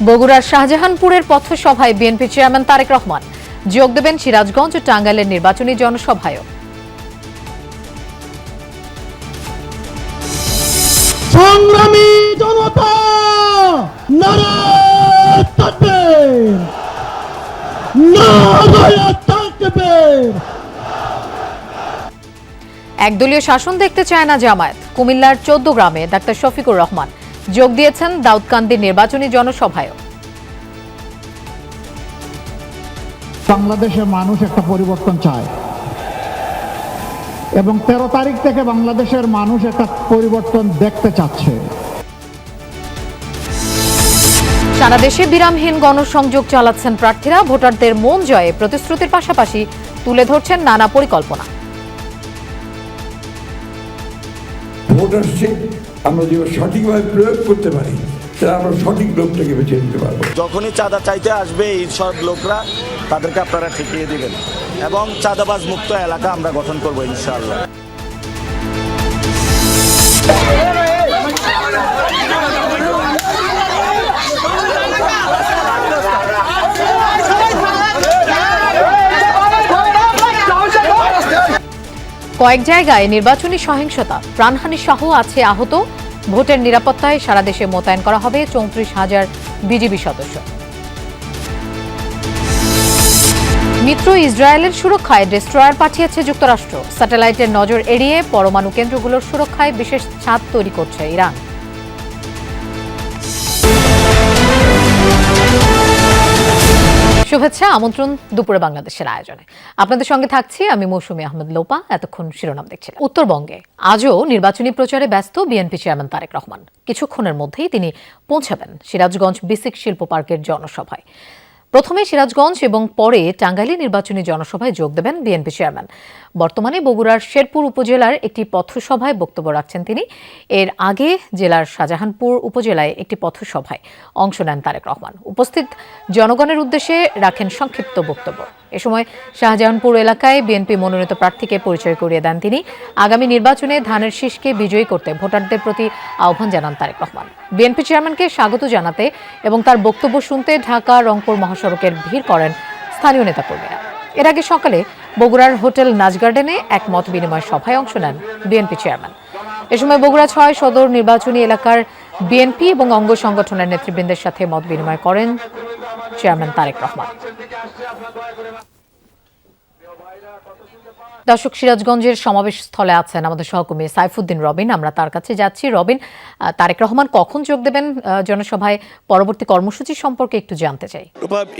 বগুড়ার শাহজাহানপুরের পথসভায় BNP chairman Tarique Rahman যোগ দেবেন সিরাজগঞ্জ ও টাঙ্গাইলের নির্বাচনী জনসভায়ও। সংগ্রামী জনতা নারায়ে তাকবীর, নারায়ে তাকবীর। একদলীয় শাসন দেখতে চায় না জামায়াত। কুমিল্লার 14 গ্রামে ডাক্তার শফিকুর রহমান যোগ দিয়েছেন দাউদকান্দির নির্বাচনী জনসভায়ও। বাংলাদেশের মানুষ একটা পরিবর্তন চায় এবং 13 তারিখ থেকে বাংলাদেশের মানুষ একটা পরিবর্তন দেখতে চাচ্ছে। সারা দেশে বিরামহীন গণসংযোগ চালাচ্ছেন প্রার্থীরা। ভোটারদের মন জয়ে প্রতিশ্রুতির পাশাপাশি তুলে ধরছেন নানা পরিকল্পনা। ভোট আসছে, আমরা যেভাবে সঠিকভাবে প্রয়োগ করতে পারি তাহলে আমরা সঠিক লোকটাকে বেছে নিতে পারবো। যখনই চাঁদা চাইতে আসবে এই সব লোকরা, তাদেরকে আপনারা ঠেকিয়ে দিবেন এবং চাঁদাবাজ মুক্ত এলাকা আমরা গঠন করবো ইনশাআল্লাহ। কয়েক জায়গায় নির্বাচনী সহিংসতা, প্রাণহানি সহ আছে আহত। ভোটের নিরাপত্তায় সারা দেশে মোতায়েন করা হবে 34,000 বিজিবি সদস্য। মিত্র ইসরায়েলের সুরক্ষায় ডেস্ট্রয়ার পাঠিয়েছে যুক্তরাষ্ট্র। স্যাটেলাইটের নজর এড়িয়ে পরমাণু কেন্দ্রগুলোর সুরক্ষায় বিশেষ ছাদ তৈরি করছে ইরান। শুভেচ্ছা, আমন্ত্রণ দুপুরে বাংলাদেশের আয়োজনে। আপনাদের সঙ্গে থাকছি আমি মৌসুমী আহমেদ লোপা। এতক্ষণ শিরোনাম দেখছিলাম। উত্তরবঙ্গে আজও নির্বাচনী প্রচারে ব্যস্ত বিএনপি চেয়ারম্যান তারেক রহমান। কিছুক্ষণের মধ্যেই তিনি পৌঁছাবেন সিরাজগঞ্জ বিসিক শিল্প পার্কের জনসভায়। প্রথমে সিরাজগঞ্জ এবং পরে টাঙ্গাইলে নির্বাচনী জনসভায় যোগ দেবেন বিএনপি চেয়ারম্যান। বর্তমানে বগুড়ার শেরপুর উপজেলার একটি পথসভায় বক্তব্য রাখছেন তিনি। এর আগে জেলার শাহজাহানপুর উপজেলায় একটি পথসভায় অংশ নেন তারেক রহমান। উপস্থিত জনগণের উদ্দেশ্যে রাখেন সংক্ষিপ্ত বক্তব্য। এ সময় শাহজাহানপুর এলাকায় বিএনপি মনোনীত প্রার্থীকে পরিচয় করিয়ে দেন তিনি। আগামী নির্বাচনে ধানের শীষকে বিজয়ী করতে ভোটারদের প্রতি আহ্বান জানান তারেক রহমান। বিএনপি চেয়ারম্যানকে স্বাগত জানাতে এবং তার বক্তব্য শুনতে ঢাকা রংপুর মহাসড়কের ভিড় করেন স্থানীয় নেতাকর্মীরা। এর আগে সকালে বগুড়ার হোটেল নাচ গার্ডেনে এক মত বিনিময় সভায় অংশ নেন বিএনপি চেয়ারম্যান। এ সময় বগুড়া 6 সদর নির্বাচনী এলাকার বিএনপি এবং অঙ্গ সংগঠনের নেতৃবৃন্দের সাথে মত বিনিময় করেন চেয়ারম্যান তারেক রহমান। দর্শক, সিরাজগঞ্জের সমাবেশ স্থলে আছেন আমাদের সহকর্মী সাইফুদ্দিন রবিন। আমরা তার কাছে যাচ্ছি। রবিন, তারেক রহমান কখন যোগ দেবেন জনসভায়, পরবর্তী কর্মসূচি সম্পর্কে একটু জানতে চাই।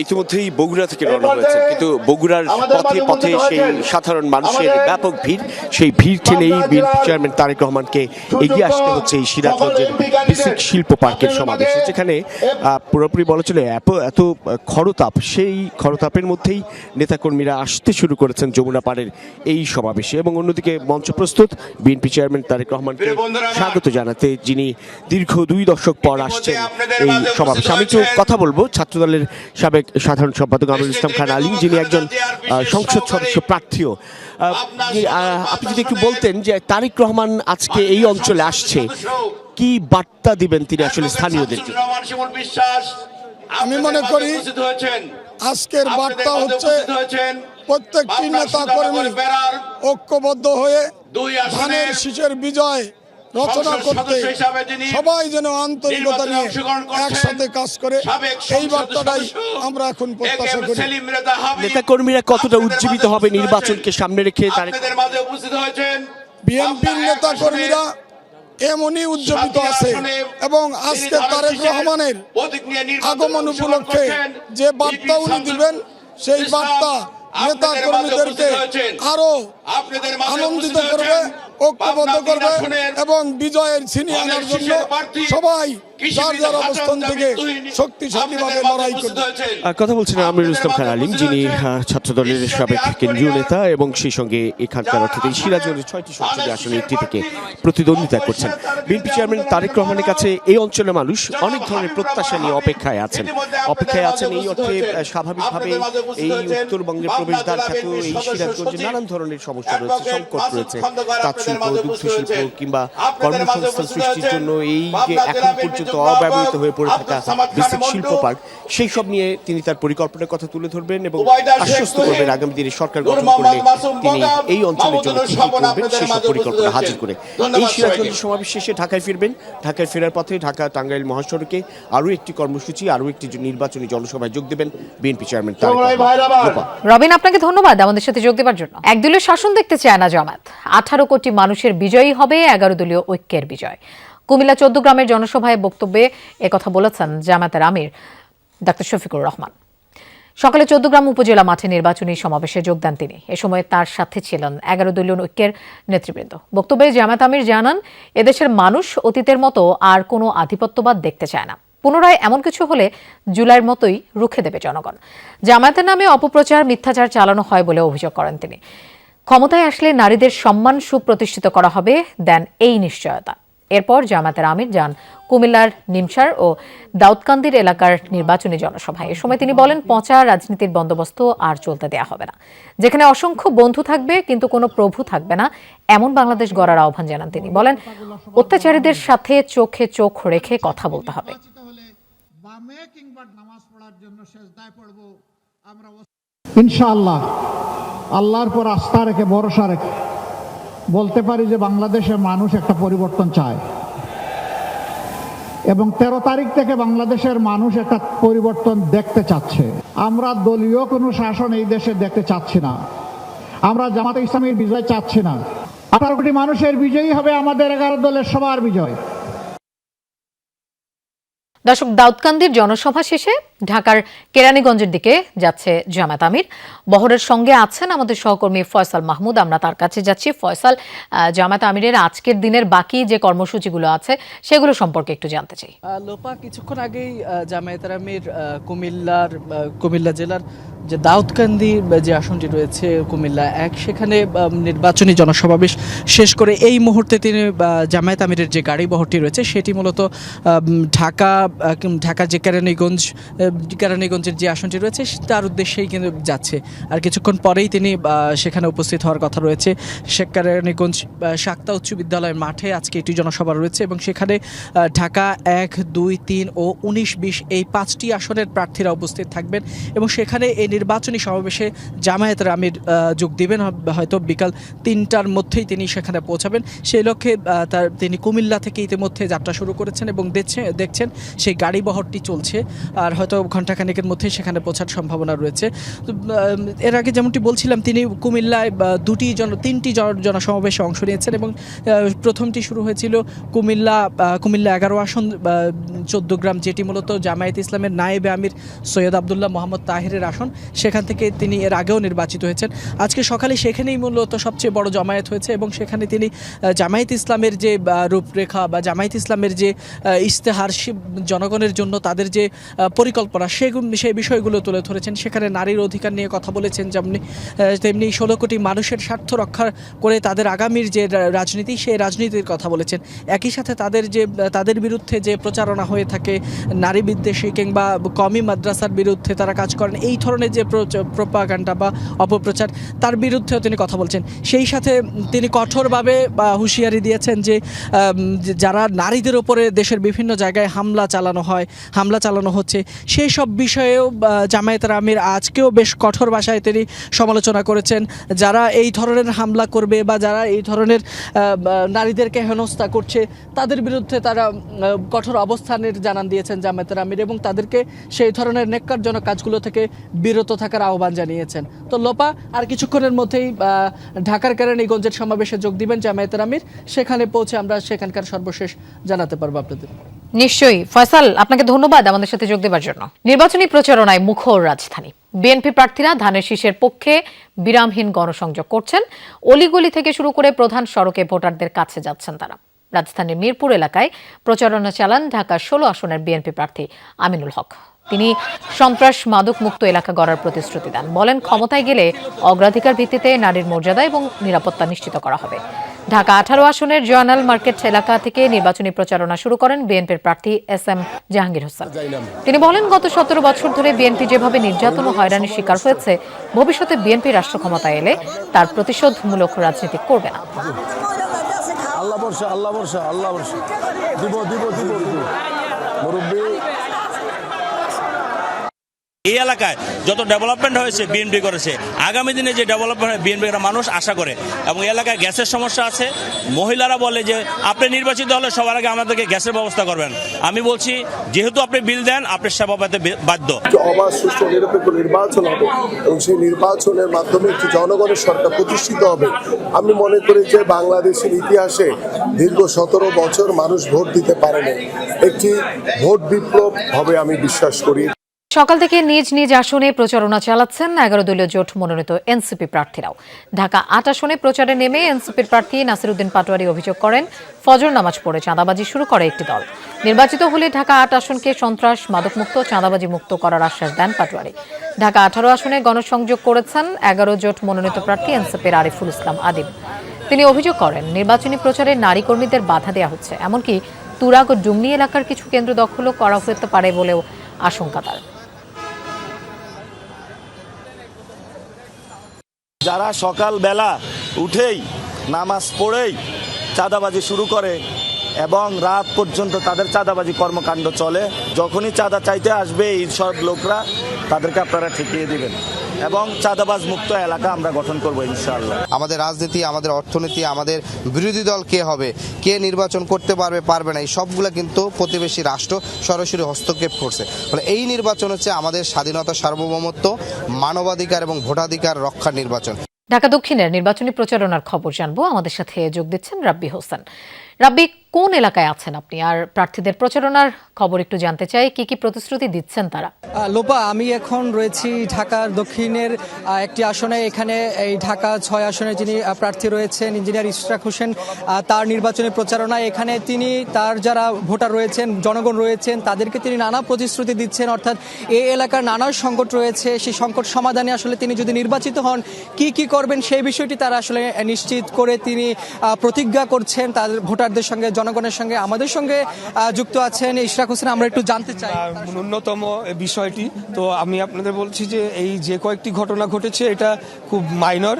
ইতিমধ্যেই বগুড়া থেকে রওনা হয়েছে, কিন্তু বগুড়ার পথে পথে সেই সাধারণ মানুষের ব্যাপক ভিড়, সেই ভিড় ঠেলেই বিএনপি চেয়ারম্যান তারেক রহমানকে এগিয়ে আসতে হচ্ছে এই সিরাজগঞ্জের বিসিক শিল্প পার্কের সমাবেশে, যেখানে পুরোপুরি বলা চলে এত খরতাপ, সেই খরতাপের মধ্যেই নেতাকর্মীরা আসতে শুরু করেছেন যমুনা পাড়ের এই সমাবেশে। এবং অন্যদিকে মঞ্চ প্রস্তুত বিএনপি চেয়ারম্যান তারেক রহমানকে স্বাগত জানাতে, যিনি দীর্ঘ 2 দশক পর আসছেন এই সমাবেশে। আমি একটু কথা বলবো ছাত্রদলের সাবেক সাধারণ সম্পাদক আমিরুল ইসলাম খান আলীম, যিনি একজন সংসদ সদস্য প্রার্থীও। আপনি যদি একটু বলতেন যে তারেক রহমান আজকে এই অঞ্চলে আসছে, কি বার্তা দিবেন তিনি আসলে স্থানীয়দেরকে? আমি মনে করি আজকের বার্তা হচ্ছে প্রত্যেকটি নেতা কর্মী ঐক্যবদ্ধ হয়ে ধানের শীষের বিজয় রচনা করতে সবাই যেন আন্তরিকতা নিয়ে একসাথে কাজ করে, এই বার্তাটাই আমরা এখন প্রত্যাশা করি। নেতা কর্মীরা কতটা উজ্জীবিত হবে নির্বাচনকে সামনে রেখে? বিএনপির নেতা কর্মীরা এমনই উজ্জীবিত আছে এবং আজকে তারেক রহমানের আগমন উপলক্ষে যে বার্তা উনি দিবেন, সেই বার্তা নেতা কর্মীদেরকে আরো আনন্দিত করবে, ঐক্যবদ্ধ করবে এবং বিজয়ের ছিনিয়ে আনার জন্য সবাই যার যার অবস্থান থেকে শক্তিশালীভাবে লড়াই করবে। কথা বলছেন আমিরুল ইসলাম খান আলীম, যিনি ছাত্রদলের সাবেক কেন্দ্রীয় নেতা এবং সেই সঙ্গে এখানকার অর্থাৎ সিরাজগঞ্জের 6টি সংসদীয় আসনে একটি থেকে প্রতিদ্বন্দ্বিতা করছেন। বিএনপি চেয়ারম্যান তারেক রহমানের কাছে এই অঞ্চলের মানুষ অনেক ধরনের প্রত্যাশা নিয়ে অপেক্ষায় আছেন এই অর্থে স্বাভাবিকভাবে এই উত্তরবঙ্গের প্রবেশদ্বার খ্যাত এই সিরাজগঞ্জে নানান ধরনের সমস্যা রয়েছে, সংকট রয়েছে, তাঁত শিল্প, দুগ্ধ শিল্প কিংবা কর্মসংস্থান সৃষ্টির জন্য এই যে এখন পর্যন্ত পর্যন্ত অব্যবহৃত হয়ে পড়ে থাকা বিসিক শিল্প পার্ক সেই সব নিয়ে তিনি তার পরিকল্পনার কথা তুলে ধরবেন এবং আশ্বস্ত করবেন আগামী দিনে সরকার গঠন করলে তিনি এই অঞ্চলের জন্য কি করবেন সেসব পরিকল্পনা হাজির করে। এই সিরাজগঞ্জ সমাবেশ শেষে ঢাকায় ফিরবেন। ঢাকায় ফেরার পথে ঢাকা টাঙ্গাইল মহাসড়কে আরও একটি কর্মসূচি, আরও একটি নির্বাচনী জনসভায় যোগ দেবেন বিএনপি চেয়ারম্যান তারেক রহমান। রবিন, আপনাকে ধন্যবাদ আমাদের সাথে যোগ দেওয়ার জন্য। একদলীয় শাসন দেখতে চায় না জামায়াত। 18 কোটি মানুষের বিজয়ী হবে 11 দলীয় ঐক্যের বিজয়। কুমিল্লা 14 গ্রামের জনসভায় বক্তব্যে একথা বলেছেন জামায়াতের আমির ডাক্তার শফিকুর রহমান। সকালে 14 গ্রাম উপজেলা মাঠে নির্বাচনী সমাবেশে যোগ দেন তিনি। এ সময় তার সাথে ছিলেন 11 দলীয় ঐক্যের নেতৃবৃন্দ। বক্তব্যে জামায়াত আমির জানান, এদেশের মানুষ অতীতের মতো আর কোনো আধিপত্যবাদ দেখতে চায় না। পুনরায় এমন কিছু হলে জুলাইয়ের মতোই রুখে দেবে জনগণ। জামায়াতের নামে অপপ্রচার, মিথ্যাচার চালানো হয় বলে অভিযোগ করেন তিনি। ক্ষমতায় আসলে নারীদের সম্মান সুপ্রতিষ্ঠিত করা হবে, দেন এই নিশ্চয়তা। এরপর জামায়াতের আমির যান কুমিল্লার নিমসার ও দাউদকান্দির এলাকার নির্বাচনী জনসভায়। এ সময় তিনি বলেন, পচা রাজনীতির বন্দোবস্ত আর চলতে দেয়া হবে না। যেখানে অসংখ্য বন্ধু থাকবে কিন্তু কোনো প্রভু থাকবে না, এমন বাংলাদেশ গড়ার আহ্বান জানান তিনি। বলেন, অত্যাচারীদের সাথে চোখে চোখ রেখে কথা বলতে হবে। ইনশাআল্লাহ আল্লাহর পর আস্থা রেখে ভরসা রেখে বলতে পারি যে বাংলাদেশের মানুষ একটা পরিবর্তন চায় এবং 13 তারিখ থেকে বাংলাদেশের মানুষ একটা পরিবর্তন দেখতে চাচ্ছে। আমরা দলীয় কোনো শাসন এই দেশে দেখতে চাচ্ছি না। আমরা জামাতে ইসলামীর বিজয় চাচ্ছি না। 18 কোটি মানুষের বিজয়ী হবে আমাদের 11 দলের সবার বিজয়। দর্শক, দাউদকান্দির জনসভা শেষে ঢাকার কেরানীগঞ্জের দিকে যাচ্ছে জামায়াত আমির। বহরের সঙ্গে আছেন আমাদের সহকর্মী ফয়সাল মাহমুদ। আমরা তার কাছে যাচ্ছি। ফয়সাল, জামায়াত আমিরের আজকের দিনের বাকি যে কর্মসূচিগুলো আছে সেগুলো সম্পর্কে একটু জানতে চাই। লোপা, কিছুক্ষণ আগেই জামায়াত আমির কুমিল্লা জেলার যে দাউদকান্দি যে আসনটি রয়েছে কুমিল্লা 1, সেখানে নির্বাচনী জনসমাবেশ শেষ করে এই মুহূর্তে তিনি জামায়াত আমিরের যে গাড়ি বহরটি রয়েছে সেটি মূলত ঢাকার যে কেরানীগঞ্জের যে আসনটি রয়েছে তার উদ্দেশ্যেই কিন্তু যাচ্ছে। আর কিছুক্ষণ পরেই তিনি সেখানে উপস্থিত হওয়ার কথা রয়েছে। কেরানীগঞ্জ শাক্তা উচ্চ বিদ্যালয়ের মাঠে আজকে এটি জনসভা রয়েছে এবং সেখানে ঢাকা 1, 2, 3 ও 19, 20 এই 5টি আসনের প্রার্থীরা উপস্থিত থাকবেন এবং সেখানে এই নির্বাচনী সমাবেশে জামায়াতের আমির যোগ দিবেন। হয়তো বিকাল 3টার মধ্যেই তিনি সেখানে পৌঁছাবেন। সেই লক্ষ্যে তিনি কুমিল্লা থেকে ইতিমধ্যে যাত্রা শুরু করেছেন এবং দেখছেন সেই গাড়ি বহরটি চলছে। আর হয়তো ঘণ্টাখানেকের মধ্যেই সেখানে পৌঁছার সম্ভাবনা রয়েছে। এর আগে যেমনটি বলছিলাম, তিনি কুমিল্লায় 3টি জনসমাবেশে অংশ নিয়েছেন এবং প্রথমটি শুরু হয়েছিল কুমিল্লা 11 আসন 14 গ্রাম, যেটি মূলত জামায়াত ইসলামের নায়েবে আমির সৈয়দ আবদুল্লাহ মোহাম্মদ তাহিরের আসন। সেখান থেকে তিনি এর আগেও নির্বাচিত হয়েছেন। আজকে সকালে সেখানেই মূলত সবচেয়ে বড় জমায়েত হয়েছে এবং সেখানে তিনি জামায়াত ইসলামের যে রূপরেখা বা জামায়াত ইসলামের যে ইশতেহার জনগণের জন্য তাদের যে পরিকল্পনা সেই বিষয়গুলো তুলে ধরেছেন। সেখানে নারীর অধিকার নিয়ে কথা বলেছেন, তেমনি 16 কোটি মানুষের স্বার্থ রক্ষা করে তাদের আগামীর যে রাজনীতি সেই রাজনীতির কথা বলেছেন। একই সাথে তাদের বিরুদ্ধে যে প্রচারণা হয়ে থাকে, নারী বিদ্বেষী কিংবা কওমি মাদ্রাসার বিরুদ্ধে তারা কাজ করেন, এই ধরনের যে প্রোপাগান্ডা বা অপপ্রচার তার বিরুদ্ধেও তিনি কথা বলছেন। সেই সাথে তিনি কঠোরভাবে হুঁশিয়ারি দিয়েছেন যে যারা নারীদের উপরে দেশের বিভিন্ন জায়গায় হামলা চালানো হচ্ছে সেই সব বিষয়েও জামায়াতের আমির আজকেও বেশ কঠোর ভাষায় তিনি সমালোচনা করেছেন। যারা এই ধরনের হামলা করবে বা যারা এই ধরনের নারীদেরকে হেনস্থা করছে তাদের বিরুদ্ধে তারা কঠোর অবস্থানের জানান দিয়েছেন জামায়াতের আমির এবং তাদেরকে সেই ধরনের নেক্কারজনক কাজগুলো থেকে বিরত থাকার আহ্বান জানিয়েছেন। তো লোপা, আর কিছুক্ষণের মধ্যেই ঢাকার কেরানীগঞ্জের সমাবেশে যোগ দিবেন জামায়াতের আমির। সেখানে পৌঁছে আমরা সেখানকার সর্বশেষ জানাতে পারবো আপনাদের। নিশ্চয়ই ফয়সাল, আপনাকে ধন্যবাদ আমাদের সাথে যোগ দেওয়ার জন্য। নির্বাচনী প্রচারণায় মুখর রাজধানী। বিএনপি প্রার্থীরা ধানের শীষের পক্ষে বিরামহীন গণসংযোগ করছেন। অলিগলি থেকে শুরু করে প্রধান সড়কে ভোটারদের কাছে যাচ্ছেন তারা। রাজধানীর মিরপুর এলাকায় প্রচারণা চালান ঢাকার 16 আসনের বিএনপি প্রার্থী আমিনুল হক। তিনি সন্ত্রাস মাদক মুক্ত এলাকা গড়ার প্রতিশ্রুতি দেন। বলেন, ক্ষমতায় গেলে অগ্রাধিকার ভিত্তিতে নারীর মর্যাদা এবং নিরাপত্তা নিশ্চিত করা হবে। ঢাকা 18 আসনের জয়নাল মার্কেট এলাকা থেকে নির্বাচনী প্রচারণা শুরু করেন বিএনপির প্রার্থী SM জাহাঙ্গীর হোসেন। তিনি বলেন, গত 17 বছর ধরে বিএনপি যেভাবে নির্যাতন ও হয়রানির শিকার হয়েছে, ভবিষ্যতে বিএনপি রাষ্ট্র ক্ষমতায় এলে তার প্রতিশোধমূলক রাজনীতি করবে না। আল্লাহ বর্ষা দিব এই এলাকায় যত ডেভেলপমেন্ট হয়েছে বিএনপি করেছে, আগামী দিনে যে ডেভেলপমেন্ট হয় বিএনপি মানুষ আশা করে। এবং এলাকায় গ্যাসের সমস্যা আছে, মহিলারা বলে যে আপনি নির্বাচিত হলে সবার আগে আমাদেরকে গ্যাসের ব্যবস্থা করবেন। আমি বলছি যেহেতু আপনি বিল দেন, আপনি সেবা পেতে বাধ্য। অবাধ সুষ্ঠু নিরপেক্ষ নির্বাচন হবে এবং সেই নির্বাচনের মাধ্যমে একটি জনগণের সরকার প্রতিষ্ঠিত হবে। আমি মনে করি যে বাংলাদেশের ইতিহাসে দীর্ঘ 17 বছর মানুষ ভোট দিতে পারেনি, একটি ভোট বিপ্লব হবে আমি বিশ্বাস করি। সকাল থেকে নিজ নিজ আসনে প্রচারণা চালাচ্ছেন 11 দলীয় জোট মনোনীত এনসিপি প্রার্থীরাও। ঢাকা 8 আসনে প্রচারে নেমে এনসিপির প্রার্থী নাসিরউদ্দিন পাটোয়ারি অভিযোগ করেন, ফজর নামাজ পড়ে চাঁদাবাজি শুরু করে একটি দল। নির্বাচিত হলে ঢাকা 8 আসনকে সন্ত্রাস, মাদকমুক্ত, চাঁদাবাজি মুক্ত করার আশ্বাস দেন পাটোয়ারি। ঢাকা 18 আসনে গণসংযোগ করেছেন 11 জোট মনোনীত প্রার্থী এনসিপির আরিফুল ইসলাম আদিব। তিনি অভিযোগ করেন, নির্বাচনী প্রচারে নারী কর্মীদের বাধা দেওয়া হচ্ছে, এমনকি তুরাগ ও ডুমনি এলাকার কিছু কেন্দ্র দখলও করা হতে পারে বলেও আশঙ্কা তার। যারা সকালবেলা উঠেই নামাজ পড়েই চাঁদাবাজি শুরু করে এবং রাত পর্যন্ত তাদের চাঁদাবাজি কর্মকাণ্ড চলে, যখনই চাঁদা চাইতে আসবে এই সব লোকরা তাদেরকে আপনারা ঠেকিয়ে দিবেন এবং চাঁদাবাজ মুক্ত এলাকা আমরা গঠন করবো ইনশাআল্লাহ। আমাদের রাজনীতি, আমাদের অর্থনীতি, আমাদের বিরোধী দল কে হবে, কে নির্বাচন করতে পারবে পারবে না, এই সবগুলো কিন্তু প্রতিবেশী রাষ্ট্র সরাসরি হস্তক্ষেপ করছে। ফলে এই নির্বাচন হচ্ছে আমাদের স্বাধীনতা, সার্বভৌমত্ব, মানবাধিকার এবং ভোটাধিকার রক্ষার নির্বাচন। ঢাকা দক্ষিণের নির্বাচনী প্রচারণার খবর জানবো, আমাদের সাথে যোগ দিচ্ছেন রাব্বি হোসেন। রাব্বি, কোন এলাকায় আছেন আপনি, আর প্রার্থীদের প্রচারণার খবর একটু জানতে চাই, কি কি প্রতিশ্রুতি দিচ্ছেন তারা? লোপা, আমি এখন রয়েছি ঢাকার দক্ষিণের একটি আসনে। এখানে এই ঢাকা 6 আসনে যিনি প্রার্থী রয়েছেন ইঞ্জিনিয়ার ইশরাক হোসেন, তার নির্বাচনী প্রচারণা। এখানে তিনি তার যারা ভোটার রয়েছেন, জনগণ রয়েছেন, তাদেরকে তিনি নানা প্রতিশ্রুতি দিচ্ছেন। অর্থাৎ এই এলাকার নানা সংকট রয়েছে, সেই সংকট সমাধানে আসলে তিনি যদি নির্বাচিত হন কি কি করবেন সেই বিষয়টি তারা আসলে নিশ্চিত করে তিনি প্রতিজ্ঞা করছেন তাদের ভোটারদের সঙ্গে, জনগণের সঙ্গে। আমাদের সঙ্গে যুক্ত আছেন ইশরাক হোসেন, আমরা একটু জানতে চাই ন্যূনতম বিষয়টি। তো আমি আপনাদের বলছি যে এই যে কয়েকটি ঘটনা ঘটেছে এটা খুব মাইনর,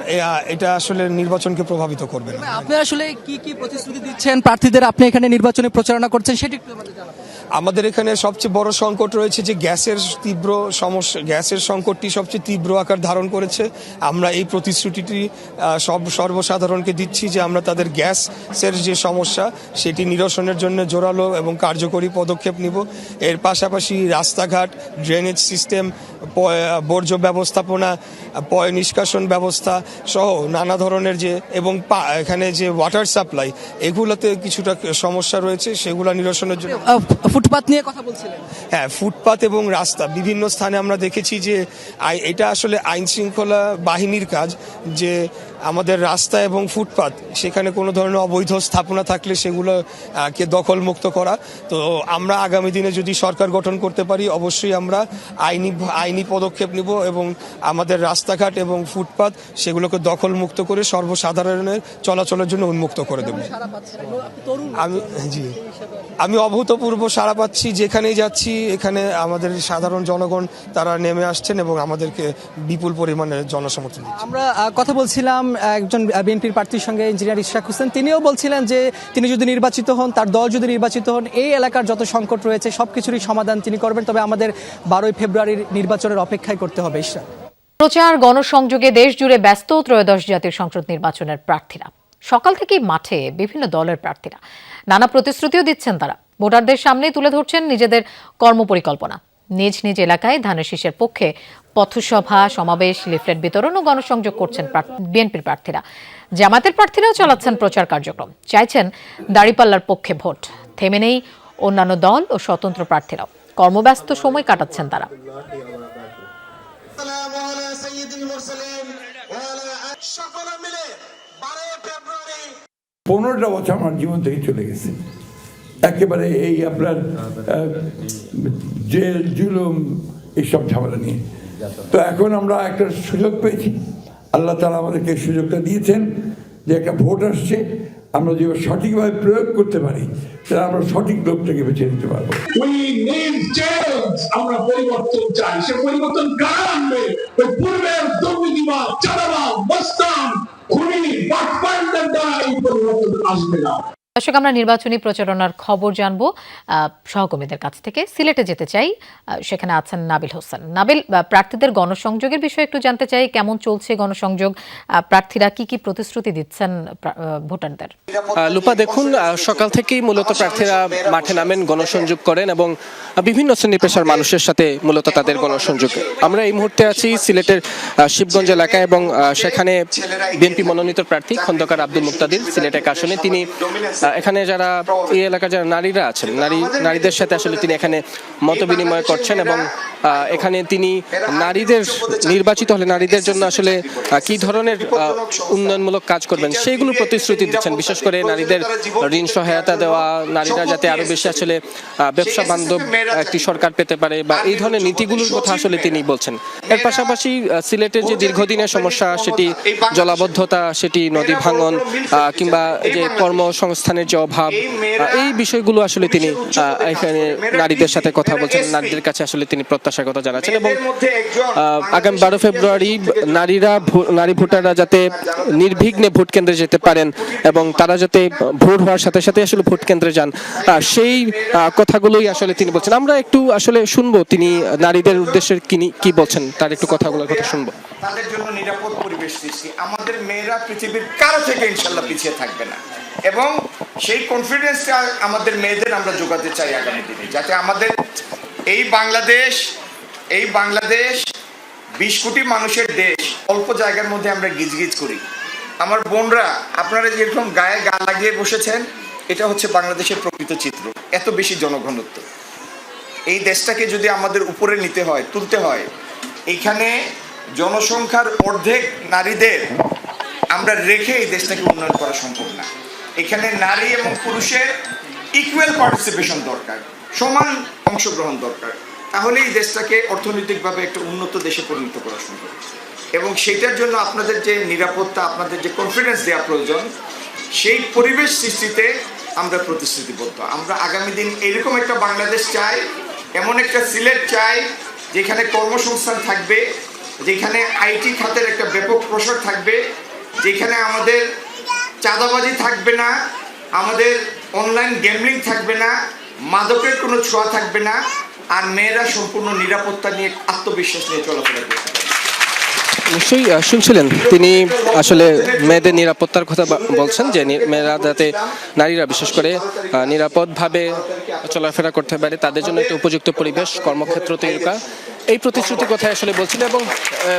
এটা আসলে নির্বাচনকে প্রভাবিত করবে না। আপনি আসলে কি কি প্রতিশ্রুতি দিচ্ছেন প্রার্থীদের, আপনি এখানে নির্বাচনী প্রচারণা করছেন, সেটি একটু আমাদের জানাবেন। আমাদের এখানে সবচেয়ে বড় সংকট রয়েছে যে গ্যাসের তীব্র সমস্যা, গ্যাসের সংকটটি সবচেয়ে তীব্র আকার ধারণ করেছে। আমরা এই প্রতিশ্রুতিটি সর্বসাধারণকে দিচ্ছি যে আমরা তাদের গ্যাসের যে সমস্যা সেটি নিরসনের জন্য জোরালো এবং কার্যকরী পদক্ষেপ নিব। এর পাশাপাশি রাস্তাঘাট, ড্রেনেজ সিস্টেম, বর্জ্য ব্যবস্থাপনা, পয় নিষ্কাশন ব্যবস্থা সহ নানা ধরনের যে এবং এখানে যে ওয়াটার সাপ্লাই, এগুলোতে কিছুটা সমস্যা রয়েছে, সেগুলো নিরসনের জন্য। ফুটপাত নিয়ে কথা বলছিলেন। হ্যাঁ, ফুটপাত এবং রাস্তা বিভিন্ন স্থানে আমরা দেখেছি যে এটা আসলে আইন শৃঙ্খলা বাহিনীর কাজ যে আমাদের রাস্তা এবং ফুটপাত সেখানে কোনো ধরনের অবৈধ স্থাপনা থাকলে সেগুলোকে দখলমুক্ত করা। তো আমরা আগামী দিনে যদি সরকার গঠন করতে পারি অবশ্যই আমরা আইনি পদক্ষেপ নিব এবং আমাদের রাস্তাঘাট এবং ফুটপাত সেগুলোকে দখলমুক্ত করে সর্বসাধারণের চলাচলের জন্য উন্মুক্ত করে দেব। আমি অভূতপূর্ব সাড়া পাচ্ছি, যেখানেই যাচ্ছি এখানে আমাদের সাধারণ জনগণ তারা নেমে আসছেন এবং আমাদেরকে বিপুল পরিমাণে জনসমর্থন দিচ্ছেন। আমরা কথা বলছিলাম একজন বিএনপির প্রার্থীর সঙ্গে ইঞ্জিনিয়ার ইশরাক হোসেন, তিনিও বলছিলেন যে তিনি যদি নির্বাচিত হন, তার দল যদি নির্বাচিত হন, এই এলাকার যত সংকট রয়েছে সবকিছুরই সমাধান তিনি করবেন। তবে আমাদের 12 ফেব্রুয়ারির নির্বাচনের অপেক্ষায় করতে হবে। ইশরাক, প্রচার গণসংযোগে দেশ জুড়ে ব্যস্ত ত্রয়োদশ জাতীয় সংসদ নির্বাচনের প্রার্থীরা। সকাল থেকেই মাঠে বিভিন্ন দলের প্রার্থীরা নানা প্রতিশ্রুতিও দিচ্ছেন তারা। ভোটারদের সামনে তুলে ধরছেন নিজেদের কর্মপরিকল্পনা। নিজ নিজ এলাকায় ধানের শীষের পক্ষে পথসভা, সমাবেশ, লিফলেট বিতরণ ও গণসংযোগ করছেন বিএনপির প্রার্থীরা। জামাতের প্রার্থীরাও চালাচ্ছেন প্রচার কার্যক্রম, চাইছেন দাঁড়িপাল্লার পক্ষে ভোট। থেমে নেই অন্যান্য দল ও স্বতন্ত্র প্রার্থীরাও, কর্মব্যস্ত সময় কাটাচ্ছেন তারা। 15টা বছর আমার জীবন থেকে চলে গেছে একেবারে এই আপনার জেল, জুলুম, এইসব ঝামেলা নিয়ে। তো এখন আমরা একটা সুযোগ পেয়েছি, আল্লাহ তাআলা আমাদেরকে সুযোগটা দিয়েছেন যে একটা ভোট আসছে, আমরা যদি সঠিকভাবে প্রয়োগ করতে পারি তাহলে আমরা সঠিক লোকটাকে বেছে নিতে পারবো। আমরা পরিবর্তন চাই, সে পরিবর্তন কারা আনবে? ওই পূর্বের দুর্নীতিবাদ, চাঁদাবাজ, মস্তান, খুনি, বাটপারদের দ্বারা এই পরিবর্তন আসবে না। দর্শক, আমরা নির্বাচনী প্রচারণার খবর জানবো সহকর্মীদের কাছ থেকে। সিলেটে যেতে চাই, সেখানে আছেন নাবিল হোসেন। নাবিল, প্রার্থীদের গণসংযোগের বিষয়ে একটু জানতে চাই, কেমন চলছে গণসংযোগ, প্রার্থীরা কি কি প্রতিশ্রুতি দিচ্ছেন ভোটারদের? লুপা, দেখুন, সকাল থেকেই মূলত প্রার্থীরা মাঠে নামেন, গণসংযোগ করেন এবং বিভিন্ন শ্রেণী পেশার মানুষের সাথে মূলত তাদের গণসংযোগ। আমরা এই মুহূর্তে আছি সিলেটের শিবগঞ্জ এলাকায় এবং সেখানে বিএনপি মনোনীত প্রার্থী খন্দকার আব্দুল মুক্তাদির সিলেট এক আসনে তিনি এখানে যারা এই এলাকার যারা নারীরা আছেন নারীদের সাথে আসলে তিনি এখানে মত বিনিময় করছেন এবং এখানে তিনি নারীদের নির্বাচিত হলে নারীদের জন্য আসলে কি ধরনের উন্নয়নমূলক কাজ করবেন সেইগুলো প্রতিশ্রুতি দিচ্ছেন। বিশেষ করে নারীদের ঋণ সহায়তা দেওয়া, নারীরা যাতে আরো বেশি আসলে ব্যবসা বান্ধব একটি সরকার পেতে পারে বা এই ধরনের নীতিগুলোর কথা আসলে তিনি বলছেন। এর পাশাপাশি সিলেটের যে দীর্ঘদিনের সমস্যা, সেটি জলাবদ্ধতা, সেটি নদী ভাঙন কিংবা যে কর্মসংস্থানের যে অভাব, এই বিষয়গুলো আসলে তিনি এখানে নারীদের সাথে কথা বলছেন, নারীদের কাছে আসলে তিনি প্রত্যাশার কথা জানাচ্ছেন এবং আগামী 12 ফেব্রুয়ারি নারী ভোটাররা যাতে নির্বিঘ্নে ভোট কেন্দ্রে যেতে পারেন এবং তারা যাতে ভোট হওয়ার সাথে সাথে আসলে ভোট কেন্দ্রে যান, সেই কথাগুলোই আসলে তিনি বলছেন। আমরা একটু আসলে শুনবো তিনি নারীদের উদ্দেশ্যে কি বলছেন, তার একটু কথাগুলোর কথা শুনবো। তাদের জন্য নিরাপদ পরিবেশ সৃষ্টি, আমাদের মেয়েরা পৃথিবীর কারো থেকে ইনশাল্লাহ পিছিয়ে থাকবে না এবং সেই কনফিডেন্সটা আমাদের মেয়েদের আমরা যোগাতে চাই আগামী দিনে, যাতে আমাদের এই বাংলাদেশ 20 কোটি মানুষের দেশ, অল্প জায়গার মধ্যে আমরা গিজগিজ করি। আমার বোনরা, আপনারা যেরকম গায়ে গা লাগিয়ে বসেছেন, এটা হচ্ছে বাংলাদেশের প্রকৃত চিত্র। এত বেশি জনঘনত্ব, এই দেশটাকে যদি আমাদের উপরে নিতে হয়, তুলতে হয়, এখানে জনসংখ্যার অর্ধেক নারীদের আমরা রেখে এই দেশটাকে উন্নয়ন করা সম্ভব না। এখানে নারী এবং পুরুষের ইকুয়াল পার্টিসিপেশন দরকার, সমান অংশগ্রহণ দরকার, তাহলে এই দেশটাকে অর্থনৈতিকভাবে একটা উন্নত দেশে পরিণত করা সম্ভব। এবং সেটার জন্য আপনাদের যে নিরাপত্তা, আপনাদের যে কনফিডেন্স দেওয়া প্রয়োজন, সেই পরিবেশ সৃষ্টিতে আমরা প্রতিশ্রুতিবদ্ধ। আমরা আগামী দিন এরকম একটা বাংলাদেশ চাই, এমন একটা সিলেট চাই যেখানে কর্মসংস্থান থাকবে, যেখানে আইটি খাতের একটা ব্যাপক প্রসার থাকবে, যেখানে আমাদের চাঁদাবাজি থাকবে না, আমাদের অনলাইন গ্যামলিং থাকবে না, মাদকের কোনো ছোঁয়া থাকবে না, আর মেয়েরা সম্পূর্ণ নিরাপত্তা নিয়ে, আত্মবিশ্বাস নিয়ে চলাফেরা করতে পারবে। নিশ্চয়ই শুনছিলেন তিনি আসলে মেয়েদের নিরাপত্তার কথা বলছেন, যে মেয়েরা যাতে, নারীরা বিশেষ করে নিরাপদভাবে চলাফেরা করতে পারে, তাদের জন্য একটা উপযুক্ত পরিবেশ, কর্মক্ষেত্র তৈরি করা, এই প্রতিশ্রুতির কথা আসলে বলছিল। এবং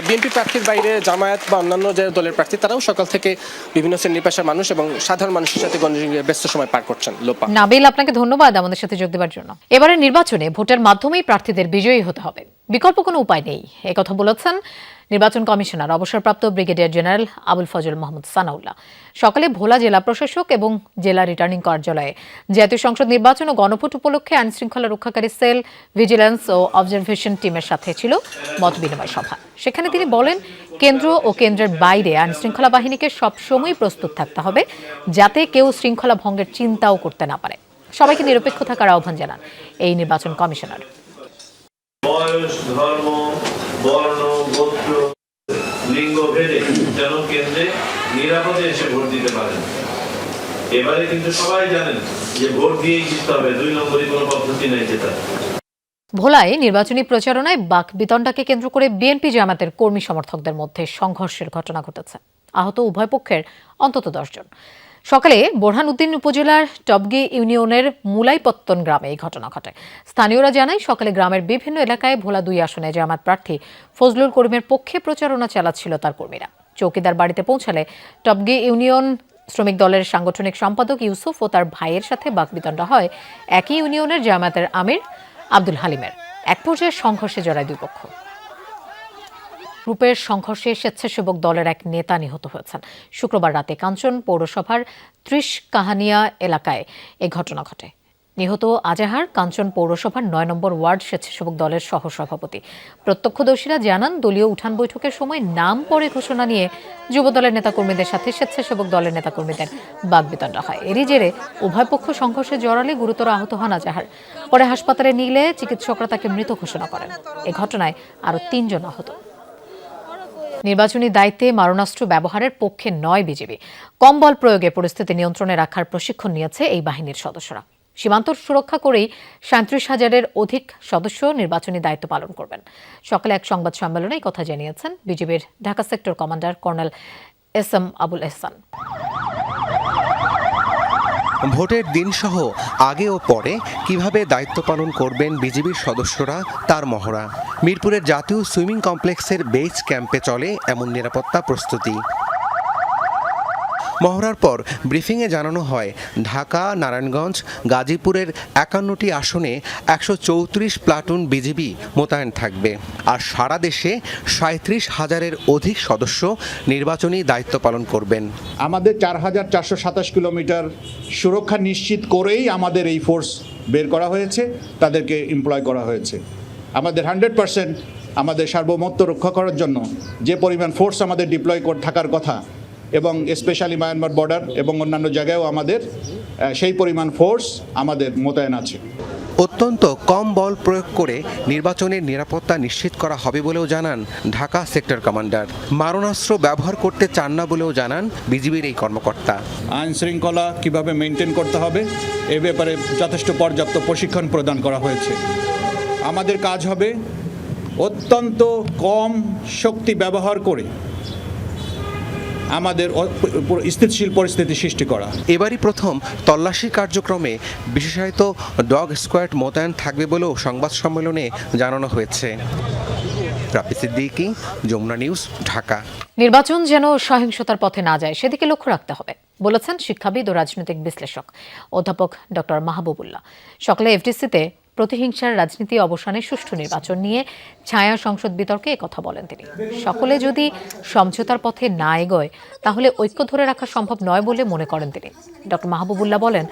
বিএনপি প্রার্থীর বাইরে জামায়াত বা অন্যান্য যে দলের প্রার্থী, তারাও সকাল থেকে বিভিন্ন শ্রেণী পেশার মানুষ এবং সাধারণ মানুষের সাথে ব্যস্ত সময় পার করছেন। লোপা, নাবিল, আপনাকে ধন্যবাদ আমাদের সাথে যোগ দেওয়ার জন্য। এবারে নির্বাচনে ভোটের মাধ্যমেই প্রার্থীদের বিজয়ী হতে হবে, বিকল্প কোনো উপায় নেই, একথা বলেছেন নির্বাচন কমিশনার অবসরপ্রাপ্ত ব্রিগেডিয়ার জেনারেল আবুল ফজল মোহাম্মদ সানাউল্লাহ। সকালে ভোলা জেলা প্রশাসক এবং জেলা রিটার্নিং কার্যালয়ে জাতীয় সংসদ নির্বাচন ও গণভোট উপলক্ষে আইনশৃঙ্খলা রক্ষাকারী সেল, ভিজিল্যান্স ও অবজারভেশন টিমের সাথে ছিল মত বিনিময় সভা। সেখানে তিনি বলেন, কেন্দ্র ও কেন্দ্রের বাইরে আইনশৃঙ্খলা বাহিনীকে সবসময় প্রস্তুত থাকতে হবে, যাতে কেউ শৃঙ্খলা ভঙ্গের চিন্তাও করতে না পারে। সবাইকে নিরপেক্ষ থাকার আহ্বান জানান এই নির্বাচন কমিশনার। বয়স, ধর্ম, বর্ণ, গোত্র, লিঙ্গ ভেদে যেন কেন্দ্রে নিরাপদে এসে ভোট দিতে পারেন। এবারে কিন্তু সবাই জানেন যে ভোট দিয়েই জিততে হবে, 2 নম্বরই কোনো পদ্ধতি নেই জেতা। ভোলায় নির্বাচনী প্রচারণায় বাকবিতণ্ডাকে কেন্দ্র করে বিএনপি জামাতের কর্মী সমর্থকদের মধ্যে সংঘর্ষের ঘটনা ঘটেছে। আহত উভয় পক্ষের অন্তত 10 জন। সকালে বোরহানউদ্দিন উপজেলার টবগি ইউনিয়নের মুলাইপত্তন গ্রামে এই ঘটনা ঘটে। স্থানীয়রা জানায়, সকালে গ্রামের বিভিন্ন এলাকায় ভোলা 2 আসনে জামাত প্রার্থী ফজলুল করিমের পক্ষে প্রচারণা চালাচ্ছিল তার কর্মীরা। চৌকিদার বাড়িতে পৌঁছালে টবগি ইউনিয়ন শ্রমিক দলের সাংগঠনিক সম্পাদক ইউসুফ ও তার ভাইয়ের সাথে বাকবিতণ্ডা হয় একই ইউনিয়নের জামাতের আমির আব্দুল হালিমের। এক পর্যায়ে সংঘর্ষে জড়ায় 2 পক্ষ। গ্রুপের সংঘর্ষে স্বেচ্ছাসেবক দলের এক নেতা নিহত হয়েছেন। শুক্রবার রাতে কাঞ্চন পৌরসভার 30 কাহানিয়া এলাকায় এই ঘটনা ঘটে। নিহত আজাহার কাঞ্চন পৌরসভার 9 নম্বর ওয়ার্ড স্বেচ্ছাসেবক দলের সহসভাপতি। প্রত্যক্ষদর্শীরা জানান, দলীয় উঠান বৈঠকের সময় নাম পরে ঘোষণা নিয়ে যুবদলের নেতাকর্মীদের সাথে স্বেচ্ছাসেবক দলের নেতাকর্মীদের বাকবিতণ্ডা হয়। এরই জেরে উভয় পক্ষ সংঘর্ষে জড়ালে গুরুতর আহত হন আজাহার। পরে হাসপাতালে নিলে চিকিৎসকরা তাকে মৃত ঘোষণা করেন। এ ঘটনায় আরও 3 জন আহত। নির্বাচনী দায়িত্বে মারণাস্ত্র ব্যবহারের পক্ষে নয় বিজেপি। কম বল প্রয়োগে পরিস্থিতি নিয়ন্ত্রণে রাখার প্রশিক্ষণ নিয়েছে এই বাহিনীর সদস্যরা। সীমান্ত সুরক্ষা করেই 37,000-এর অধিক সদস্য নির্বাচনী দায়িত্ব পালন করবেন। সকালে এক সংবাদ সম্মেলনে এই কথা জানিয়েছেন বিজেপির Dhaka sector commander colonel S M. Abul Ehsan. ভোটের দিন সহ আগে ও পরে কিভাবে দায়িত্ব পালন করবেন বিজিবির সদস্যরা তার মহড়া। মিরপুরের জাতীয় সুইমিং কমপ্লেক্সের বেস ক্যাম্পে চলে এমন নিরাপত্তা প্রস্তুতি। মহড়ার পর ব্রিফিংয়ে জানানো হয় ঢাকা, নারায়ণগঞ্জ, গাজীপুরের 51টি আসনে 134 প্লাটুন বিজিবি মোতায়েন থাকবে। আর সারা দেশে 37,000-এর অধিক সদস্য নির্বাচনী দায়িত্ব পালন করবেন। আমাদের 4,427 কিলোমিটার সুরক্ষা নিশ্চিত করেই আমাদের এই ফোর্স বের করা হয়েছে, তাদেরকে এমপ্লয় করা হয়েছে। আমাদের 100% আমাদের সার্বভৌমত্ব রক্ষা করার জন্য যে পরিমাণ ফোর্স আমাদের ডিপ্লয় থাকার কথা, এবং স্পেশালি মায়ানমার বর্ডার এবং অন্যান্য জায়গায়ও আমাদের সেই পরিমাণ ফোর্স আমাদের মোতায়েন আছে। অত্যন্ত কম বল প্রয়োগ করে নির্বাচনের নিরাপত্তা নিশ্চিত করা হবে বলেও জানান ঢাকা সেক্টর কমান্ডার। মারণাস্ত্র ব্যবহার করতে চান না বলেও জানান বিজিবির এই কর্মকর্তা। আইন শৃঙ্খলা কীভাবে মেনটেন করতে হবে এ ব্যাপারে যথেষ্ট পর্যাপ্ত প্রশিক্ষণ প্রদান করা হয়েছে। আমাদের কাজ হবে অত্যন্ত কম শক্তি ব্যবহার করে আমাদের স্থিতিশীল পরিস্থিতি সৃষ্টি করা। এবারই প্রথম তল্লাশি কার্যক্রমে বিশেষায়িত ডগ স্কোয়াড মোতায়েন থাকবে বলেও সংবাদ সম্মেলনে জানানো হয়েছে। রাফি সিদ্দিকী, যমুনা নিউজ, ঢাকা। নির্বাচন যেন সহিংসতার পথে না যায় সেদিকে লক্ষ্য রাখতে হবে বলেছেন শিক্ষাবিদ ও রাজনৈতিক বিশ্লেষক অধ্যাপক ডক্টর মাহবুবুল্লাহ। সকালে এফডিসিতে প্রতিহিংসার রাজনীতি অবসানে সুষ্ঠু নির্বাচন নিয়ে ছায়া সংসদ বিতর্কে একথা বলেন তিনি। সকলে যদি সমঝোতার পথে না এগোয় তাহলে ঐক্য ধরে রাখা সম্ভব নয় বলে মনে করেন তিনি। ডক্টর মাহবুবুল্লাহ বলেন,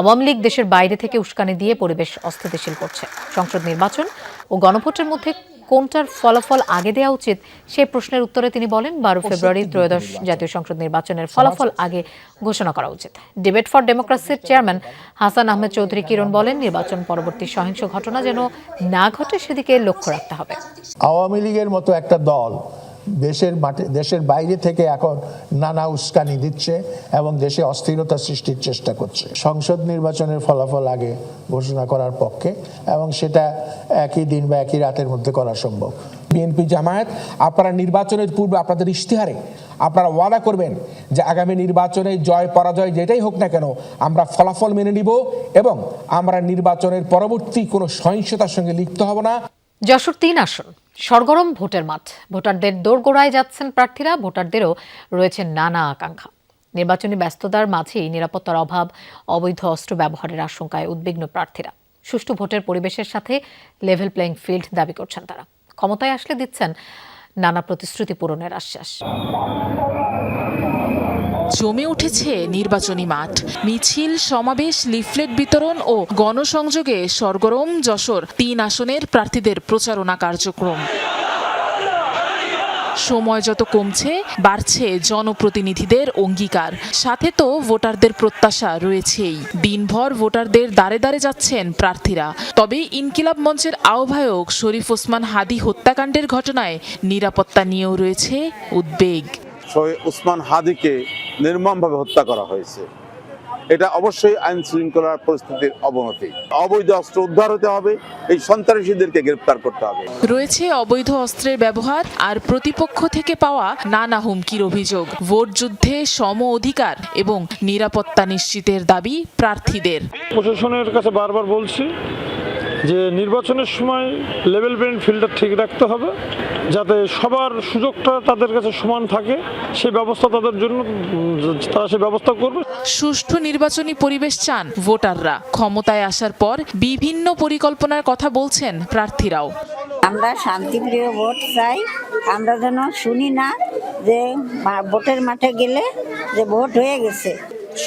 আওয়ামী লীগ দেশের বাইরে থেকে উস্কানি দিয়ে পরিবেশ অস্থিতিশীল করছে। সংসদ নির্বাচন ও গণভোটের মধ্যে কোনটার ফলাফল আগে দেওয়া উচিত সেই প্রশ্নের উত্তরে তিনি বলেন, 12 ফেব্রুয়ারি ত্রয়োদশ জাতীয় সংসদ নির্বাচনের ফলাফল আগে ঘোষণা করা উচিত। ডিবেট ফর ডেমোক্রেসির চেয়ারম্যান হাসান আহমেদ চৌধুরী কিরণ বলেন, নির্বাচন পরবর্তী সহিংস ঘটনা যেন না ঘটে সেদিকে লক্ষ্য রাখতে হবে। আওয়ামী লীগের মতো একটা দল দেশের বাইরে থেকে এখন নানা উস্কানি দিচ্ছে এবং দেশে অস্থিরতা সৃষ্টির চেষ্টা করছে। সংসদ নির্বাচনের ফলাফল আগে ঘোষণা করার পক্ষে, এবং সেটা একই দিন বা একই রাতের মধ্যে করা সম্ভব। বিএনপি জামায়াত, আপনারা নির্বাচনের পূর্বে আপনাদের ইশতেহারে আপনারা ওয়াদা করবেন যে আগামী নির্বাচনে জয় পরাজয় যেটাই হোক না কেন আমরা ফলাফল মেনে নিব এবং আমরা নির্বাচনের পরবর্তী কোনো সহিংসতার সঙ্গে লিপ্ত হব না। যশোর 3 আসন, সরগরম ভোটের মাঠ। ভোটারদের দোরগোড়ায় যাচ্ছেন প্রার্থীরা, ভোটারদেরও রয়েছে নানা আকাঙ্ক্ষা। নির্বাচনী ব্যস্ততার মাঝেই নিরাপত্তার অভাব, অবৈধ অস্ত্র ব্যবহারের আশঙ্কায় উদ্বিগ্ন প্রার্থীরা। সুষ্ঠু ভোটের পরিবেশের সাথে লেভেল প্লেইং ফিল্ড দাবি করছেন তারা। ক্ষমতায় আসলে দিচ্ছেন নানা প্রতিশ্রুতি পূরণের আশ্বাস। জমে উঠেছে নির্বাচনী মাঠ। মিছিল, সমাবেশ, লিফলেট বিতরণ ও গণসংযোগে সরগরম যশোর 3 আসনের প্রার্থীদের প্রচারণা কার্যক্রম। সময় যত কমছে বাড়ছে জনপ্রতিনিধিদের অঙ্গীকার, সাথে তো ভোটারদের প্রত্যাশা রয়েছেই। দিনভর ভোটারদের দ্বারে দ্বারে যাচ্ছেন প্রার্থীরা। তবে ইনকিলাব মঞ্চের আহ্বায়ক শরীফ ওসমান হাদি হত্যাকাণ্ডের ঘটনায় নিরাপত্তা নিয়েও রয়েছে উদ্বেগ। ওসমান হাদিকে নির্মমভাবে হত্যা করা হয়েছে, এটা অবশ্যই আইন শৃঙ্খলার পরিস্থিতির অবনতি। অবৈধ অস্ত্র উদ্ধার হতে হবে, এই সন্ত্রাসীদেরকে গ্রেফতার করতে হবে। রয়েছে অবৈধ অস্ত্রের ব্যবহার আর প্রতিপক্ষ থেকে পাওয়া নানা হুমকির অভিযোগ। ভোট যুদ্ধে সম অধিকার এবং নিরাপত্তা নিশ্চিতের দাবি প্রার্থীদের। প্রশাসনের কাছে বারবার বলছি যে নির্বাচনের সময় লেভেল প্লেইং ফিল্ডটা ঠিক রাখতে হবে, যাতে সবার সুযোগটা তাদের কাছে সমান থাকে, সেই ব্যবস্থা তাদের জন্য তারা সেই ব্যবস্থা করবে। সুষ্ঠু নির্বাচনী পরিবেশ চান ভোটাররা। ক্ষমতায় আসার পর বিভিন্ন পরিকল্পনার কথা বলছেন প্রার্থীরাও। আমরা শান্তিপ্রিয় ভোট চাই। আমরা যেন শুনি না যে ভোটের মাঠে গেলে যে ভোট হয়ে গেছে।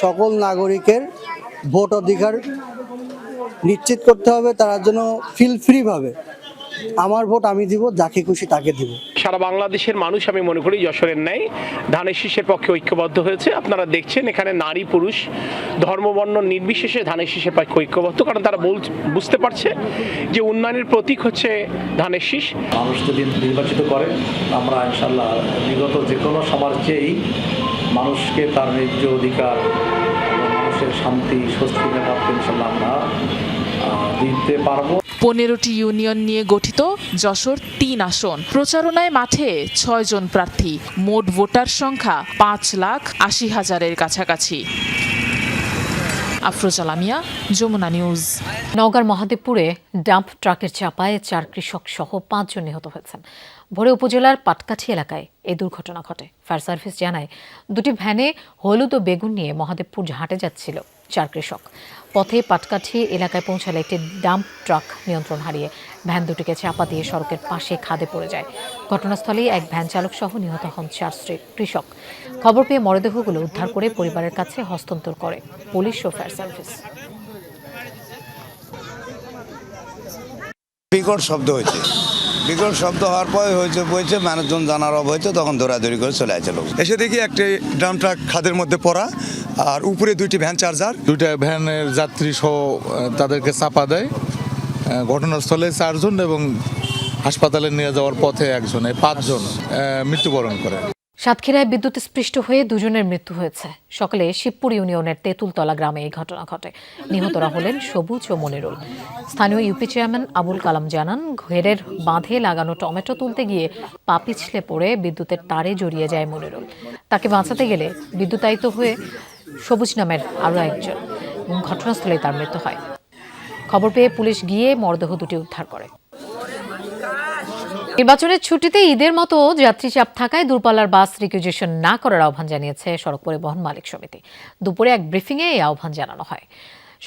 সকল নাগরিকের ভোট অধিকার নিশ্চিত করতে হবে, তারা যেন ফিল ফ্রি ভাবে আমার ভোট আমি দিব, যাকে খুশি তাকে দিব। সারা বাংলাদেশের মানুষ আমি মনে করি যশোরের ন্যায় ধানের শীষের পক্ষে ঐক্যবদ্ধ হয়েছে। আপনারা দেখছেন এখানে নারী পুরুষ ধর্ম বর্ণ নির্বিশেষে ধানের শীষের পক্ষে ঐক্যবদ্ধ, কারণ তারা বুঝতে পারছে যে উন্নয়নের প্রতীক হচ্ছে ধানের শীষ। মানুষ যদি নির্বাচিত করে, আমরা ইনশাল্লাহ বিগত যে কোনো সবার চেয়েই মানুষকে তার ন্যায্য অধিকার, মানুষের শান্তি স্বস্তি ব্যাপারটা ইনশাল্লাহ আমরা দিতে পারবো। 15টি ইউনিয়ন নিয়ে গঠিত যশোর 3 আসন। প্রচারণায় মাঠে 6 জন প্রার্থী। মোট ভোটার সংখ্যা 5,80,000-এর কাছাকাছি। আফরোজা লামিয়া, যমুনা নিউজ। নওগাঁর মহাদেবপুরে ডাম্প ট্রাকের চাপায় 4 কৃষক সহ 5 জন নিহত হয়েছেন। ভোরে উপজেলার পাটকাঠি এলাকায় এই দুর্ঘটনা ঘটে। ফায়ার সার্ভিস জানায়, 2টি ভ্যানে হলুদ ও বেগুন নিয়ে মহাদেবপুর ঘাটে যাচ্ছিল 4 কৃষক। পথে পাটকাঠি এলাকায় পৌঁছালে একটি ডাম্প ট্রাক নিয়ন্ত্রণ হারিয়ে ভ্যান দুটিকে চাপা দিয়ে সড়কের পাশে খাদে পড়ে যায়। ঘটনাস্থলেই এক ভ্যান চালক সহ নিহত হন 4 কৃষক। খবর পেয়ে মরদেহগুলো উদ্ধার করে পরিবারের কাছে হস্তান্তর করে পুলিশ ও ফায়ার সার্ভিস। বিকট শব্দ হয়েছে, বিকট শব্দ হওয়ার পরে হয়েছে মানুষজন জানার অভাব হয়েছে, তখন দৌড়াদৌড়ি করে চলে আসছে লোক। এসে দেখি একটি ড্রাম ট্রাক খাদের মধ্যে পড়া, আর উপরে 2টি ভ্যান চার্জার। 2টা ভ্যানের যাত্রী সহ তাদেরকে চাপা দেয়। ঘটনাস্থলে 4 জন এবং হাসপাতালে নিয়ে যাওয়ার পথে 1 জন, 5 জন মৃত্যুবরণ করে। সাতক্ষীরায় বিদ্যুৎস্পৃষ্ট হয়ে 2 জনের মৃত্যু হয়েছে। সকালে শিবপুর ইউনিয়নের তেঁতুলতলা গ্রামে এই ঘটনা ঘটে। নিহতরা হলেন সবুজ ও মনিরুল। স্থানীয় ইউপি চেয়ারম্যান আবুল কালাম জানান, ঘেরের বাঁধে লাগানো টমেটো তুলতে গিয়ে পা পিছলে পড়ে বিদ্যুতের তারে জড়িয়ে যায় মনিরুল। তাকে বাঁচাতে গেলে বিদ্যুতায়িত হয়ে সবুজ নামের আরও একজন, এবং ঘটনাস্থলেই তার মৃত্যু হয়। খবর পেয়ে পুলিশ গিয়ে মরদেহ দুটি উদ্ধার করে। নির্বাচনের ছুটিতে ঈদের মতো যাত্রী চাপ থাকায় দূরপাল্লার বাস রিকুইজিশন না করার আহ্বান জানিয়েছে সড়ক পরিবহন মালিক সমিতি। দুপুরে এক ব্রিফিংয়ে এই আহ্বান জানানো হয়।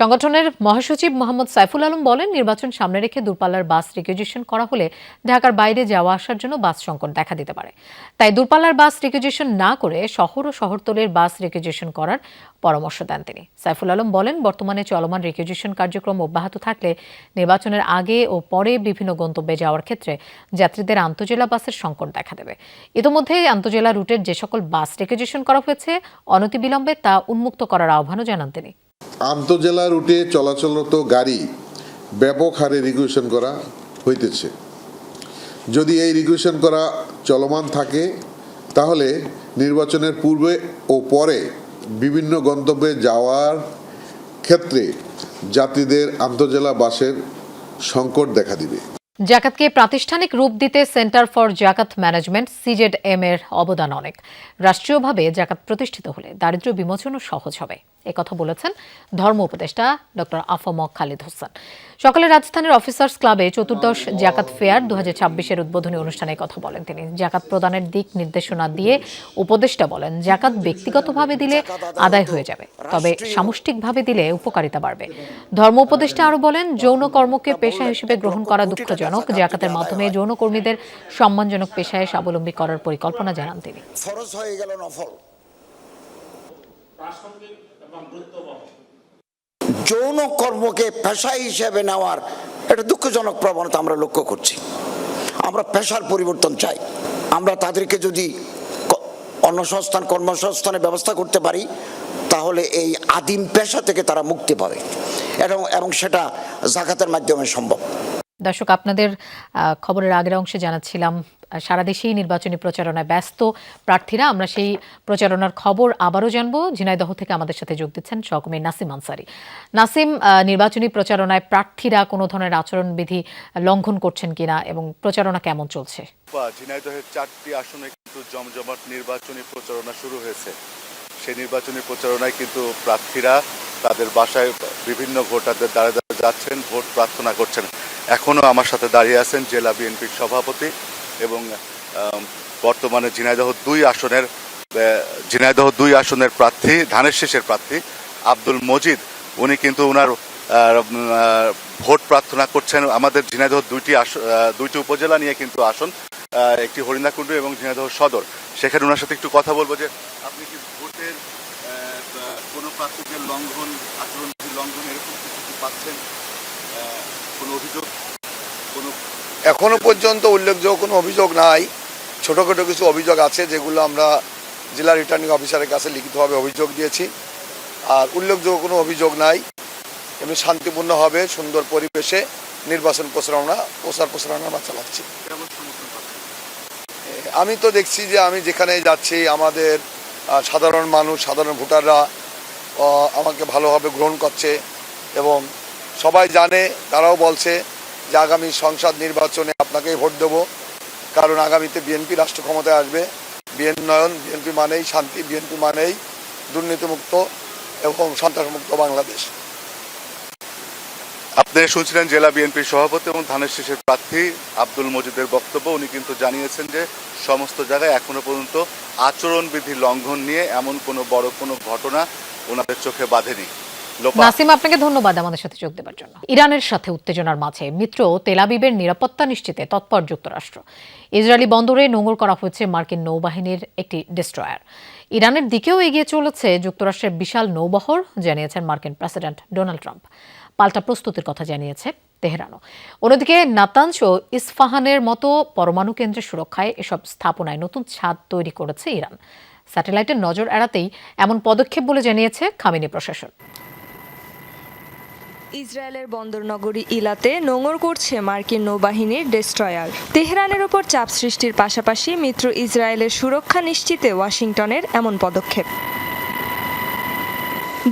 সংগঠনের মহাসচিব মোহাম্মদ সাইফুল আলম বলেন, নির্বাচন সামনে রেখে দূরপাল্লার বাস রিকুইজিশন করা হলে ঢাকার বাইরে যাওয়া আসার জন্য বাস সংকট দেখা দিতে পারে। তাই দূরপাল্লার বাস রিকুইজিশন না করে শহর ও শহরতলির বাস রিকুইজিশন করার পরামর্শ দেন তিনি। সাইফুল আলম বলেন, বর্তমানে চলমান রিকুইজিশন কার্যক্রম অব্যাহত থাকলে নির্বাচনের আগে ও পরে বিভিন্ন গন্তব্যে যাওয়ার ক্ষেত্রে যাত্রীদের আন্তজেলা বাসের সংকট দেখা দেবে। ইতোমধ্যে আন্তজেলা রুটের যে সকল বাস রিকুইজিশন করা হয়েছে, অনতিবিলম্বে তা উন্মুক্ত করার আহ্বানও জানান তিনি। আন্তজেলা রুটে চলাচলরত গাড়ি ব্যাপক হারে রিকুইজিশন করা হইতেছে। যদি এই রিকুইজিশন করা চলমান থাকে, তাহলে নির্বাচনের পূর্বে ও পরে বিভিন্ন গন্তব্যে যাওয়ার ক্ষেত্রে যাত্রীদের আন্তজেলা বাসের সংকট দেখা দিবে। জাকাতকে প্রাতিষ্ঠানিক রূপ দিতে সেন্টার ফর জাকাত ম্যানেজমেন্ট CZM এর অবদান অনেক। রাষ্ট্রীয়ভাবে জাকাত প্রতিষ্ঠিত হলে দারিদ্র্য বিমোচনও সহজ হবে, একথা বলেছেন ধর্ম উপদেষ্টা ডক্টর আফম খালিদ হোসেন। সকালে রাজধানীর অফিসার্স ক্লাবে 14th জাকাত ফেয়ার 2026-এর উদ্বোধনী অনুষ্ঠানে কথা বলেন তিনি। জাকাত প্রদানের দিক নির্দেশনা দিয়ে উপদেষ্টা বলেন, জাকাত ব্যক্তিগতভাবে দিলে আদায় হয়ে যাবে, তবে সামষ্টিকভাবে দিলে উপকারিতা বাড়বে। ধর্ম উপদেষ্টা আরও বলেন, যৌন কর্মকে পেশা হিসেবে গ্রহণ করা দুঃখজনক। জাকাতের মাধ্যমে যৌনকর্মীদের সম্মানজনক পেশায় স্বাবলম্বী করার পরিকল্পনা জানান তিনি। ফরজ হয়ে গেল নফল। যৌন কর্মকে পেশা হিসেবে নেওয়ার একটা দুঃখজনক প্রবণতা আমরা লক্ষ্য করছি। আমরা পেশার পরিবর্তন চাই। আমরা তাদেরকে যদি অন্নসংস্থান কর্মসংস্থানের ব্যবস্থা করতে পারি, তাহলে এই আদিম পেশা থেকে তারা মুক্তি পাবে, এবং সেটা জাকাতের মাধ্যমে সম্ভব। দর্শক, আপনাদের খবরের আগের অংশে জানাচ্ছিলাম সারা দেশেই নির্বাচনী প্রচারণায় ব্যস্ত প্রার্থীরা। আমরা সেই প্রচারণার খবর আবারও জানবো। ঝিনাইদহ থেকে আমাদের সাথে যোগ দিচ্ছেন সহকর্মী নাসিম আনসারি। নাসিম, নির্বাচনী প্রচারণায় প্রার্থীরা কোনো ধরনের আচরণবিধি লঙ্ঘন করছেন কিনা এবং প্রচারণা কেমন চলছে? ঝিনাইদহের 4টি আসনে কিন্তু জমজমাট নির্বাচনী প্রচারণা শুরু হয়েছে। সেই নির্বাচনী প্রচারণায় কিন্তু প্রার্থীরা তাদের বাসায় বিভিন্ন ভোটারদের দ্বারা যাচ্ছেন, ভোট প্রার্থনা করছেন। এখনও আমার সাথে দাঁড়িয়ে আছেন জেলা বিএনপির সভাপতি এবং বর্তমানে ঝিনাইদহ 2 আসনের প্রার্থী, ধানের শীষের প্রার্থী আব্দুল মজিদ। উনি কিন্তু ওনার ভোট প্রার্থনা করছেন। আমাদের ঝিনাইদহ 2টি উপজেলা নিয়ে কিন্তু আসন, একটি হরিণাকুণ্ড এবং ঝিনাইদহ সদর। সেখানে ওনার সাথে একটু কথা বলবো যে আপনি কি ভোটের কোনো প্রার্থীদের লঙ্ঘন, আচরণবিধি লঙ্ঘন এরকম কিছু পাচ্ছেন? কোনো অভিযোগ কোনো এখনো পর্যন্ত উল্লেখযোগ্য কোনো অভিযোগ নাই। ছোটোখাটো কিছু অভিযোগ আছে যেগুলো আমরা জেলা রিটার্নিং অফিসারের কাছে লিখিতভাবে অভিযোগ দিয়েছি। আর উল্লেখযোগ্য কোনো অভিযোগ নাই। এমনি শান্তিপূর্ণ হবে, সুন্দর পরিবেশে নির্বাচন প্রচারণা আমরা চালাচ্ছি। আমি তো দেখছি যে আমি যেখানে যাচ্ছি আমাদের সাধারণ মানুষ, সাধারণ ভোটাররা আমাকে ভালোভাবে গ্রহণ করছে এবং সবাই জানে, তারাও বলছে যে আগামী সংসদ নির্বাচনে আপনাকেই ভোট দেবো, কারণ আগামীতে বিএনপি রাষ্ট্র ক্ষমতায় আসবে। বিএনপি মানেই শান্তি, বিএনপি মানেই দুর্নীতিমুক্ত এবং সন্ত্রাসমুক্ত বাংলাদেশ। আপনারা শুনছিলেন জেলা বিএনপির সভাপতি এবং ধানের শীষের প্রার্থী আব্দুল মজিদের বক্তব্য। উনি কিন্তু জানিয়েছেন যে সমস্ত জায়গায় এখনো পর্যন্ত আচরণবিধি লঙ্ঘন নিয়ে এমন কোনো বড় কোনো ঘটনা ওনাদের চোখে বাঁধেনি। নাসিম, আপনাকে ধন্যবাদ আমাদের সাথে যোগ দেওয়ার জন্য। ইরানের সাথে উত্তেজনার মাঝে মিত্র তেল আবিবের নিরাপত্তা নিশ্চিতে তৎপর যুক্তরাষ্ট্র। ইসরায়েলি বন্দরে নোঙর করা হয়েছে মার্কিন নৌবাহিনীর একটি ডেস্ট্রয়ার। ইরানের দিকেও এগিয়ে চলেছে যুক্তরাষ্ট্রের বিশাল নৌবহর, জানিয়েছেন মার্কিন প্রেসিডেন্ট ডোনাল্ড ট্রাম্প। পাল্টা প্রস্তুতির কথা জানিয়েছে তেহরানও। অন্যদিকে নাতানজ ও ইস্পাহানের মতো পরমাণু কেন্দ্রের সুরক্ষায় এসব স্থাপনায় নতুন ছাদ তৈরি করেছে ইরান। স্যাটেলাইটের নজর এড়াতেই এমন পদক্ষেপ বলে জানিয়েছে খামেনি প্রশাসন। ইসরায়েলের বন্দরনগরী ইলাতে নোঙর করছে মার্কিন নৌবাহিনীর ডেস্ট্রয়ার। তেহরানের ওপর চাপ সৃষ্টির পাশাপাশি মিত্র ইসরায়েলের সুরক্ষা নিশ্চিতে ওয়াশিংটনের এমন পদক্ষেপ।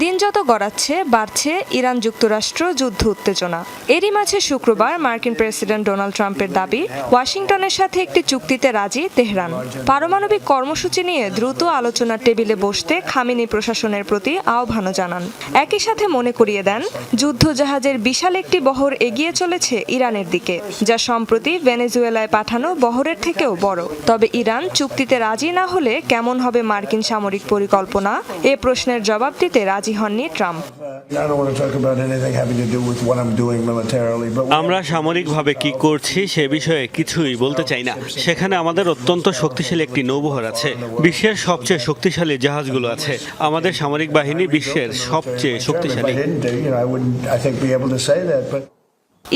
দিন যত গড়াচ্ছে বাড়ছে ইরান যুক্তরাষ্ট্র যুদ্ধ উত্তেজনা। এরই মাঝে শুক্রবার মার্কিন প্রেসিডেন্ট ডোনাল্ড ট্রাম্পের দাবি, ওয়াশিংটনের সাথে একটি চুক্তিতে রাজি তেহরান। পারমাণবিক কর্মসূচি নিয়ে দ্রুত আলোচনার টেবিলে বসতে খামেনি প্রশাসনের প্রতি আহ্বানও জানান। একই সাথে মনে করিয়ে দেন, যুদ্ধজাহাজের বিশাল একটি বহর এগিয়ে চলেছে ইরানের দিকে, যা সম্প্রতি ভেনেজুয়েলায় পাঠানো বহরের থেকেও বড়। তবে ইরান চুক্তিতে রাজি না হলে কেমন হবে মার্কিন সামরিক পরিকল্পনা, এ প্রশ্নের জবাব দিতে রাজি হননি ট্রাম্প। আমরা সামরিকভাবে কি করছি সে বিষয়ে কিছুই বলতে চাই না। সেখানে আমাদের অত্যন্ত শক্তিশালী একটি নৌবহর আছে, বিশ্বের সবচেয়ে শক্তিশালী জাহাজগুলো আছে। আমাদের সামরিক বাহিনী বিশ্বের সবচেয়ে শক্তিশালী।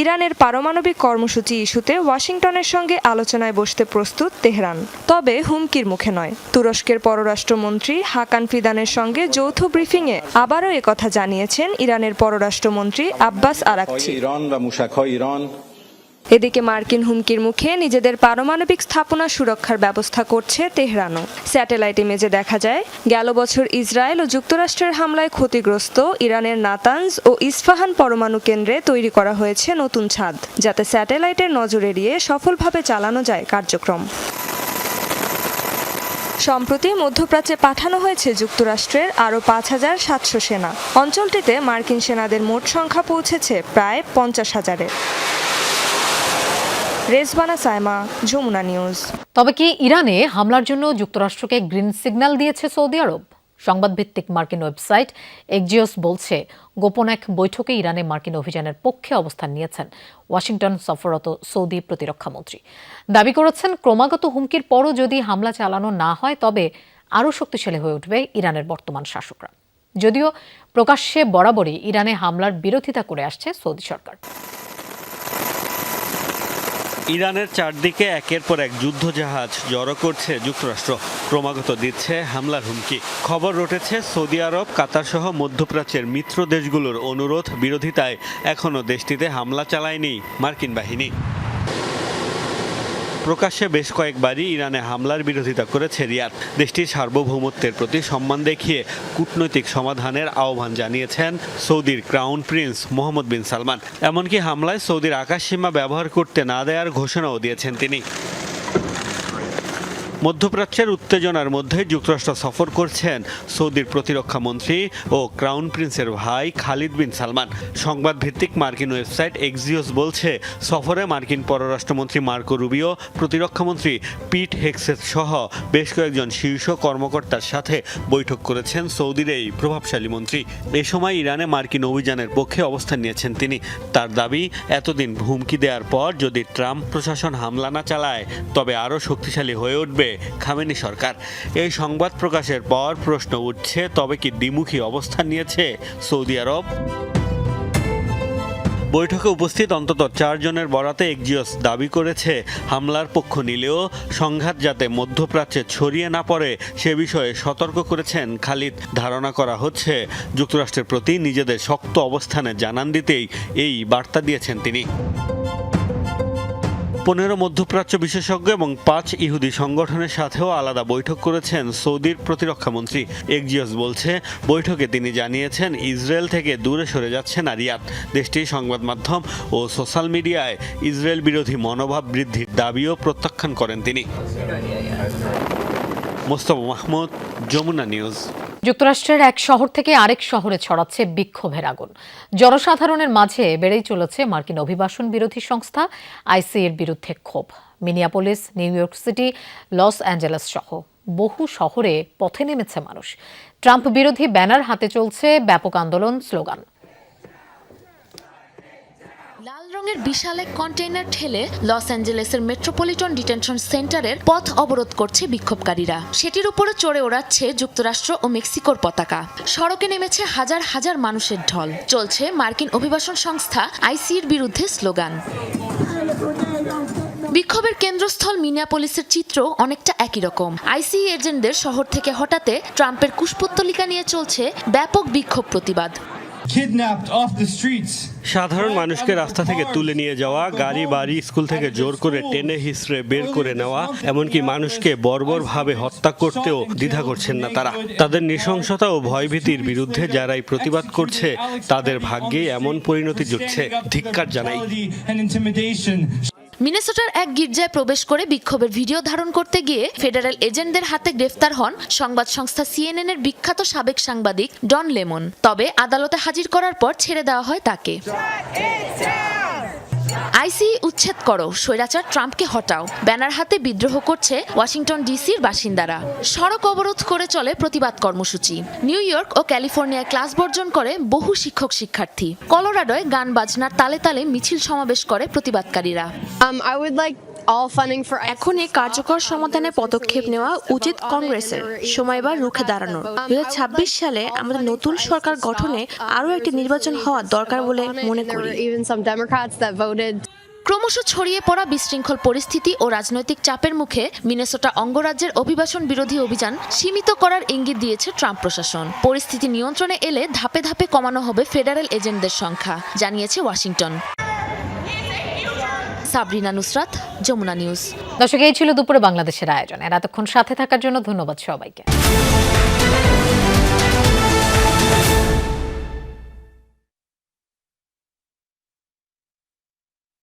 ইরানের পারমাণবিক কর্মসূচি ইস্যুতে ওয়াশিংটনের সঙ্গে আলোচনায় বসতে প্রস্তুত তেহরান, তবে হুমকির মুখে নয়। তুরস্কের পররাষ্ট্রমন্ত্রী হাকান ফিদানের সঙ্গে যৌথ ব্রিফিংয়ে আবারও একথা জানিয়েছেন ইরানের পররাষ্ট্রমন্ত্রী আব্বাস আরাকচি। এদিকে মার্কিন হুমকির মুখে নিজেদের পারমাণবিক স্থাপনা সুরক্ষার ব্যবস্থা করছে তেহরানও। স্যাটেলাইট ইমেজে দেখা যায়, গেল বছর ইসরায়েল ও যুক্তরাষ্ট্রের হামলায় ক্ষতিগ্রস্ত ইরানের নাতানজ ও ইস্পাহান পরমাণু কেন্দ্রে তৈরি করা হয়েছে নতুন ছাদ, যাতে স্যাটেলাইটের নজর এড়িয়ে সফলভাবে চালানো যায় কার্যক্রম। সম্প্রতি মধ্যপ্রাচ্যে পাঠানো হয়েছে যুক্তরাষ্ট্রের আরও ৫,৭০০ সেনা। অঞ্চলটিতে মার্কিন সেনাদের মোট সংখ্যা পৌঁছেছে প্রায় ৫০,০০০-এ। রেজবানা সাইমা, যমুনা নিউজ। তবে কি ইরানে হামলার জন্য যুক্তরাষ্ট্রকে গ্রিন সিগন্যাল দিয়েছে সৌদি আরব? সংবাদভিত্তিক মার্কিন ওয়েবসাইট এক্সিওস বলছে, গোপন এক বৈঠকে ইরানে মার্কিন অভিযানের পক্ষে অবস্থান নিয়েছেন ওয়াশিংটন সফররত সৌদি প্রতিরক্ষামন্ত্রী। দাবি করেছেন, ক্রমাগত হুমকির পরও যদি হামলা চালানো না হয় তবে আরও শক্তিশালী হয়ে উঠবে ইরানের বর্তমান শাসকরা। যদিও প্রকাশ্যে বরাবরই ইরানে হামলার বিরোধিতা করে আসছে সৌদি সরকার। ইরানের চারদিকে একের পর এক যুদ্ধজাহাজ জড়ো করছে যুক্তরাষ্ট্র, ক্রমাগত দিচ্ছে হামলার হুমকি। খবর রটেছে, সৌদি আরব, কাতার সহ মধ্যপ্রাচ্যের মিত্র দেশগুলোর অনুরোধ বিরোধিতায় এখনও দেশটিতে হামলা চালায়নি মার্কিন বাহিনী। প্রকাশ্যে বেশ কয়েকবারই ইরানে হামলার বিরোধিতা করেছে রিয়াদ। দেশটির সার্বভৌমত্বের প্রতি সম্মান দেখিয়ে কূটনৈতিক সমাধানের আহ্বান জানিয়েছেন সৌদির ক্রাউন প্রিন্স মোহাম্মদ বিন সালমান। এমনকি হামলায় সৌদির আকাশসীমা ব্যবহার করতে না দেওয়ার ঘোষণাও দিয়েছেন তিনি। মধ্যপ্রাচ্যের উত্তেজনার মধ্যে যুক্তরাষ্ট্র সফর করছেন সৌদির প্রতিরক্ষা মন্ত্রী ও ক্রাউন প্রিন্সের ভাই খালিদ বিন সালমান। সংবাদভিত্তিক মার্কিন ওয়েবসাইট এক্সিওস বলছে, সফরে মার্কিন পররাষ্ট্রমন্ত্রী মার্কো রুবিও, প্রতিরক্ষামন্ত্রী পিট হেগসেথ সহ বেশ কয়েকজন শীর্ষ কর্মকর্তার সাথে বৈঠক করেছেন সৌদির এই প্রভাবশালী মন্ত্রী। এ সময় ইরানে মার্কিন অভিযানের পক্ষে অবস্থান নিয়েছেন তিনি। তার দাবি, এতদিন হুমকি দেওয়ার পর যদি ট্রাম্প প্রশাসন হামলা না চালায় তবে আরও শক্তিশালী হয়ে উঠবে খামেনি সরকার। এই সংবাদ প্রকাশের পর প্রশ্ন উঠছে, তবে কি দ্বিমুখী অবস্থান নিয়েছে সৌদি আরব? বৈঠকে উপস্থিত অন্তত 4 জনের বরাতে এক্সিওস দাবি করেছে হামলার পক্ষ নিলেও সংঘাত যাতে মধ্যপ্রাচ্যে ছড়িয়ে না পড়ে সে বিষয়ে সতর্ক করেছেন খালিদ। ধারণা করা হচ্ছে যুক্তরাষ্ট্রের প্রতি নিজেদের শক্ত অবস্থানে জানান দিতেই এই বার্তা দিয়েছেন তিনি। 15 মধ্যপ্রাচ্য বিশেষজ্ঞ এবং 5 ইহুদি সংগঠনের সাথেও আলাদা বৈঠক করেছেন সৌদির প্রতিরক্ষামন্ত্রী। এক্সিওস বলছে বৈঠকে তিনি জানিয়েছেন ইসরায়েল থেকে দূরে সরে যাচ্ছেন রিয়াদ। দেশটির সংবাদ মাধ্যম ও সোশ্যাল মিডিয়ায় ইসরায়েল বিরোধী মনোভাব বৃদ্ধির দাবিও প্রত্যাখ্যান করেন তিনি। মোস্তফা মাহমুদ, যমুনা নিউজ। যুক্তরাষ্ট্রের এক শহর থেকে আরেক শহরে ছড়াচ্ছে বিক্ষোভের আগুন। জনসাধারণের মাঝে বেড়েই চলেছে মার্কিন অভিবাসন বিরোধী সংস্থা আইসিএর বিরুদ্ধে ক্ষোভ। Minneapolis, new York city, Los Angeles সহ বহু শহরে পথে নেমেছে মানুষ। ট্রাম্প বিরোধী ব্যানার হাতে চলছে ব্যাপক আন্দোলন, স্লোগান। লাল রঙের বিশাল এক কন্টেইনার ঠেলে লস অ্যাঞ্জেলেসের মেট্রোপলিটন ডিটেনশন সেন্টারের পথ অবরোধ করছে বিক্ষোভকারীরা। সেটির উপরে চড়ে ওড়াচ্ছে যুক্তরাষ্ট্র ও মেক্সিকোর পতাকা। সড়কে নেমেছে হাজার হাজার মানুষের ঢল। চলছে মার্কিন অভিবাসন সংস্থা আইসিএর বিরুদ্ধে স্লোগান। বিক্ষোভের কেন্দ্রস্থল মিনিয়াপোলিসের চিত্র অনেকটা একই রকম। আইসি এজেন্টদের শহর থেকে হঠাতে ট্রাম্পের কুশপুত্তলিকা নিয়ে চলছে ব্যাপক বিক্ষোভ প্রতিবাদ। সাধারণ মানুষকে রাস্তা থেকে তুলে নিয়ে যাওয়া, গাড়ি বাড়ি স্কুল থেকে জোর করে টেনে হিসড়ে বের করে নেওয়া, এমনকি মানুষকে বর্বরভাবে হত্যা করতেও দ্বিধা করছেন না তারা। তাদের নৃশংসতা ও ভয়ভীতির বিরুদ্ধে যারাই প্রতিবাদ করছে তাদের ভাগ্যে এমন পরিণতি জুটছে। ধিক্কার জানাই। মিনেসোটার এক গির্জায় প্রবেশ করে বিক্ষোভের ভিডিও ধারণ করতে গিয়ে ফেডারেল এজেন্টদের হাতে গ্রেফতার হন সংবাদ সংস্থা সিএনএন এর বিখ্যাত সাবেক সাংবাদিক ডন লেমন। তবে আদালতে হাজির করার পর ছেড়ে দেওয়া হয় তাকে। আইসি উচ্ছেদ করো, স্বৈরাচার ট্রাম্পকে হটাও ব্যানার হাতে বিদ্রোহ করছে ওয়াশিংটন ডিসির বাসিন্দারা। সড়ক অবরোধ করে চলে প্রতিবাদ কর্মসূচি। নিউ ইয়র্ক ও ক্যালিফোর্নিয়ায় ক্লাস বর্জন করে বহু শিক্ষক শিক্ষার্থী। কলোরাডোয় গান বাজনার তালে তালে মিছিল সমাবেশ করে প্রতিবাদকারীরা। এখন এই কার্যকর সমাধানে পদক্ষেপ নেওয়া উচিত কংগ্রেসের। সময় এবার রুখে দাঁড়ানোর। 2026 সালে আমাদের নতুন সরকার গঠনে আরও একটি নির্বাচন হওয়া দরকার বলে মনে করি। ক্রমশ ছড়িয়ে পড়া বিশৃঙ্খল পরিস্থিতি ও রাজনৈতিক চাপের মুখে মিনেসোটা অঙ্গরাজ্যের অভিবাসন বিরোধী অভিযান সীমিত করার ইঙ্গিত দিয়েছে ট্রাম্প প্রশাসন। পরিস্থিতি নিয়ন্ত্রণে এলে ধাপে ধাপে কমানো হবে ফেডারেল এজেন্টদের সংখ্যা, জানিয়েছে ওয়াশিংটন। সাবরিনা নুসরাত, যমুনা নিউজ। দর্শক, এই ছিল দুপুরে বাংলাদেশের আয়োজন। এতক্ষণ সাথে থাকার জন্য ধন্যবাদ সবাইকে।